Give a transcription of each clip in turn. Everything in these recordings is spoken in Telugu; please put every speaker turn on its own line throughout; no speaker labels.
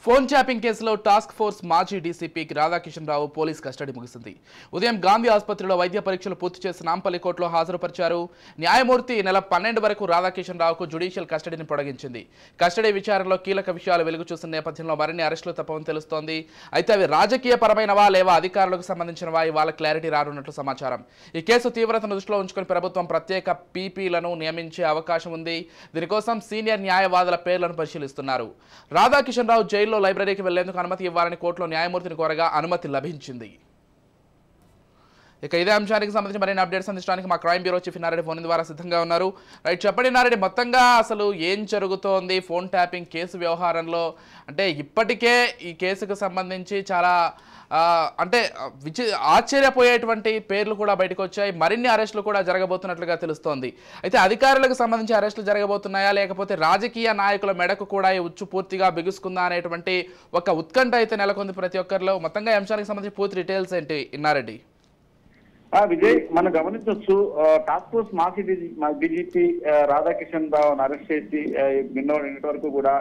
ఫోన్ ట్యాపింగ్ కేసులో టాస్క్ ఫోర్స్ మాజీ డీసీపీ రాధాకిషన్ రావు పోలీస్ కస్టడీ ముగిసింది. ఉదయం గాంధీ ఆసుపత్రిలో వైద్య పరీక్షలు పూర్తి చేసి నాంపల్లి కోర్టులో హాజరుపరిచారు. న్యాయమూర్తి నెల 12 వరకు రాధాకిషన్ రావుకు జ్యుడిషియల్ కస్టడీని పొడిగించింది. కస్టడీ విచారణలో కీలక విషయాలు వెలుగు చూసిన నేపథ్యంలో మరిన్ని అరెస్టులు తప్పవని తెలుస్తోంది. అయితే అవి రాజకీయ పరమైనవా లేవా అధికారులకు సంబంధించినవా ఇవాళ క్లారిటీ రానున్నట్లు సమాచారం. ఈ కేసు తీవ్రతను దృష్టిలో ఉంచుకుని ప్రభుత్వం ప్రత్యేక పీపీలను నియమించే అవకాశం ఉంది. దీనికోసం సీనియర్ న్యాయవాదుల పేర్లను పరిశీలిస్తున్నారు. రాధాకిషన్ రావు జైల్లో లైబ్రరీకి వెళ్లేందుకు అనుమతి ఇవ్వాలని కోర్టులో న్యాయమూర్తిని కోరగా అనుమతి లభించింది. ఇక ఇదే అంశానికి సంబంధించి మరిన్ని అప్డేట్స్ అందించడానికి మా crime bureau chief Nareddy phone ద్వారా సిద్ధంగా ఉన్నారు. రైట్, చెప్పండి నారెడ్డి, మొత్తంగా అసలు ఏం జరుగుతోంది ఫోన్ ట్యాపింగ్ కేసు వ్యవహారంలో? అంటే ఇప్పటికే ఈ కేసుకు సంబంధించి చాలా ఆశ్చర్యపోయేటువంటి పేర్లు కూడా బయటకు వచ్చాయి. మరిన్ని అరెస్టులు కూడా జరగబోతున్నట్లుగా తెలుస్తోంది. అయితే అధికారులకు సంబంధించి అరెస్టులు జరగబోతున్నాయా లేకపోతే రాజకీయ నాయకుల మెడకు కూడా ఈ ఉచ్చు పూర్తిగా బిగుసుకుందా అనేటువంటి ఒక ఉత్కంఠ అయితే నెలకొంది ప్రతి ఒక్కరిలో. మొత్తంగా ఈ అంశానికి సంబంధించి పూర్తి డీటెయిల్స్ ఏంటి ఇన్నారెడ్డి?
విజయ్, మనం గమనించవచ్చు, టాస్క్ ఫోర్స్ మాజీ డీజీపీ రాధాకిషన్ రావును అరెస్ట్ చేసి నిన్నటి వరకు కూడా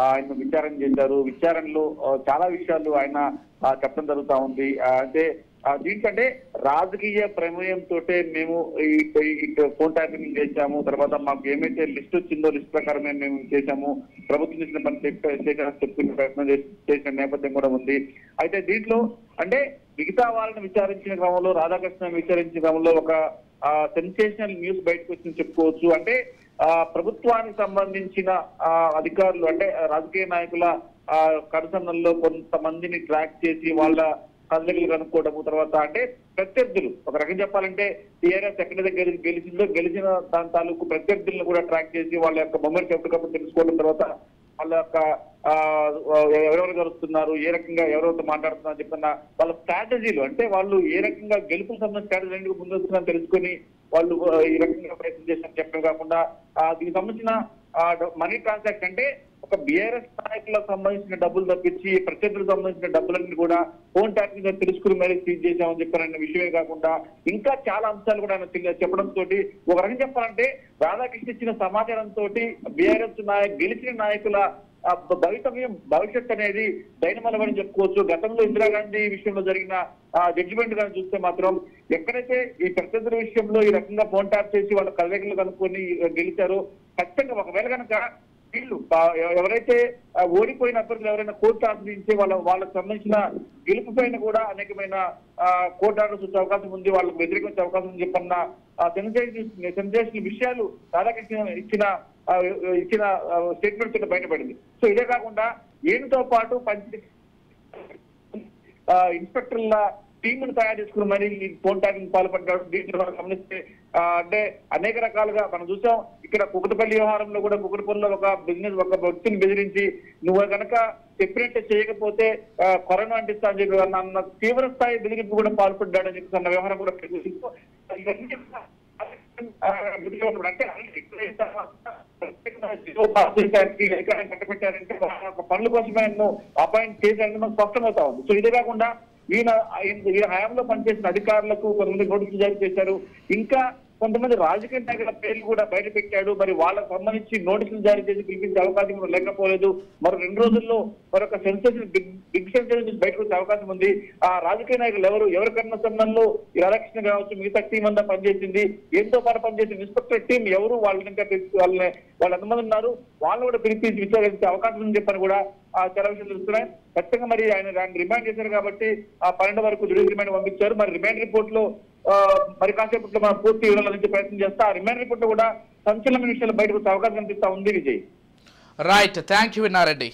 ఆయన విచారణ చేశారు. విచారణలో చాలా విషయాలు ఆయన చెప్పడం జరుగుతా ఉంది. అంటే దీనికంటే రాజకీయ ప్రమేయంతో మేము ఫోన్ ట్యాపింగ్ చేశాము, తర్వాత మాకు ఏమైతే లిస్ట్ వచ్చిందో లిస్ట్ ప్రకారమే మేము చేశాము, ప్రభుత్వం చేసిన పని చెప్పుకునే ప్రయత్నం చేసిన నేపథ్యం కూడా ఉంది. అయితే దీంట్లో అంటే మిగతా వాళ్ళని విచారించిన క్రమంలో రాధాకృష్ణ విచారించిన క్రమంలో ఒక సెన్సేషనల్ న్యూస్ బయటకు వచ్చింది చెప్పుకోవచ్చు. అంటే ప్రభుత్వానికి సంబంధించిన అధికారులు అంటే రాజకీయ నాయకుల కనుసన్నల్లో కొంతమందిని ట్రాక్ చేసి వాళ్ళ కదలికలు కనుక్కోవడము, తర్వాత అంటే ప్రత్యర్థులు ఒక రకం చెప్పాలంటే టీఆర్ఎస్ ఎక్కడ దగ్గర గెలిచిన దాని తాలూకు ప్రత్యర్థులను కూడా ట్రాక్ చేసి వాళ్ళ యొక్క మొమెంట్స్ ఎప్పటికప్పుడు తెలుసుకోవడం, తర్వాత వాళ్ళ యొక్క ఎవరెవరు గెలుస్తున్నారు, ఏ రకంగా ఎవరెవరితో మాట్లాడుతున్నారు చెప్తున్న వాళ్ళ స్ట్రాటజీలు, అంటే వాళ్ళు ఏ రకంగా గెలుపుకు సంబంధించిన స్ట్రాటజీ ముందు వస్తున్నారని తెలుసుకొని వాళ్ళు ఈ రకంగా ప్రయత్నం చేసినట్టు చెప్పడం కాకుండా దీనికి సంబంధించిన మనీ ట్రాన్సాక్షన్ అంటే ఒక బీఆర్ఎస్ నాయకులకు సంబంధించిన డబ్బులు తప్పించి ప్రత్యర్థులకు సంబంధించిన డబ్బులన్నీ కూడా ఫోన్ ట్యాపింగ్ తెలుసుకుని మరీ సీజ్ చేశామని చెప్పారన్న విషయమే కాకుండా ఇంకా చాలా అంశాలు కూడా ఆయన చెప్పడంతో ఒక రకం చెప్పాలంటే రాధాకృష్ణ ఇచ్చిన సమాచారంతో బీఆర్ఎస్ గెలిచిన నాయకుల భవిష్యత్ అనేది దైనమలమని చెప్పుకోవచ్చు. గతంలో ఇందిరాగాంధీ విషయంలో జరిగిన జడ్జిమెంట్ కానీ చూస్తే మాత్రం ఎక్కడైతే ఈ ప్రత్యర్థుల విషయంలో ఈ రకంగా ఫోన్ ట్యాప్ చేసి వాళ్ళ కలయికలు కనుక్కొని గెలిచారో ఖచ్చితంగా ఒకవేళ కనుక వీళ్ళు ఎవరైతే ఓడిపోయిన అభ్యర్థులు ఎవరైనా కోర్టు ఆశ్రయించే వాళ్ళకు సంబంధించిన గెలుపు పైన కూడా అనేకమైన కోర్టు ఆర్డర్స్ వచ్చే అవకాశం ఉంది, వాళ్ళకు వ్యతిరేకించే అవకాశం ఉంది చెప్పన్న సెన్సేషనల్ విషయాలు రాధాకృష్ణ ఇచ్చిన స్టేట్మెంట్ తో బయటపడింది. సో ఇదే కాకుండా ఏనుతో పాటు ఇన్స్పెక్టర్ల టీమును తయారు చేసుకుని మరి ఈ ఫోన్ ట్యాపింగ్ పాల్పడ్డాడు. దీంట్లో మనం గమనిస్తే అంటే అనేక రకాలుగా మనం చూసాం. ఇక్కడ కుకటపల్లి వ్యవహారంలో కూడా కుకటపల్లిలో ఒక వ్యక్తిని బెదిరించి నువ్వు కనుక చెప్పినట్టు చేయకపోతే కరోనా అంటిస్తా అని చెప్పి అన్న తీవ్ర స్థాయి బెదిరింపు కూడా పాల్పడ్డాడని చెప్పి అన్న వ్యవహారం కూడా కట్టబెట్టారంటే పనుల కోసమే అపాయింట్ చేశారని మనకు స్పష్టమవుతా ఉంది. సో ఇదే కాకుండా ఈయన హయాంలో పనిచేసిన అధికారులకు కొంతమంది నోటీసులు జారీ చేశారు. ఇంకా కొంతమంది రాజకీయ నాయకుల పేర్లు కూడా బయట పెట్టాడు. మరి వాళ్ళకు సంబంధించి నోటీసులు జారీ చేసి పిలిపించే అవకాశం కూడా లేకపోలేదు. మరో 2 రోజుల్లో మరొక సెన్సేషన్ బిగ్ సెన్సేషన్ నుంచి బయటకు వచ్చే అవకాశం ఉంది. ఆ రాజకీయ నాయకులు ఎవరికన్నా సంబంధంలో ఈ రాధాకృష్ణ కావచ్చు, మిగతా టీం అంతా పనిచేసింది, ఎంతో పాటు పనిచేసిన ఇన్స్పెక్టర్ టీం ఎవరు వాళ్ళని ఇంకా వాళ్ళు ఎంతమంది ఉన్నారు వాళ్ళని కూడా పిలిపించి విచారించే అవకాశం ఉందని చెప్పని కూడా చాలా విషయాలు తెలుస్తున్నాయి. ఖచ్చితంగా మరి ఆయన రిమాండ్ చేశారు కాబట్టి 12 వరకు జ్యుడిషియల్ రిమాండ్ పంపించారు. మరి రిమాండ్ రిపోర్ట్ లో మరి కాసేపట్లో మనం పూర్తి వివరాలు అందించే ప్రయత్నం చేస్తా. ఆ రిమాండ్ రిపోర్ట్ లో కూడా సంచలన విషయాలు బయటకు వచ్చే అవకాశం కనిపిస్తా ఉంది. Vijay,
right, thank you విన్నారెడ్డి.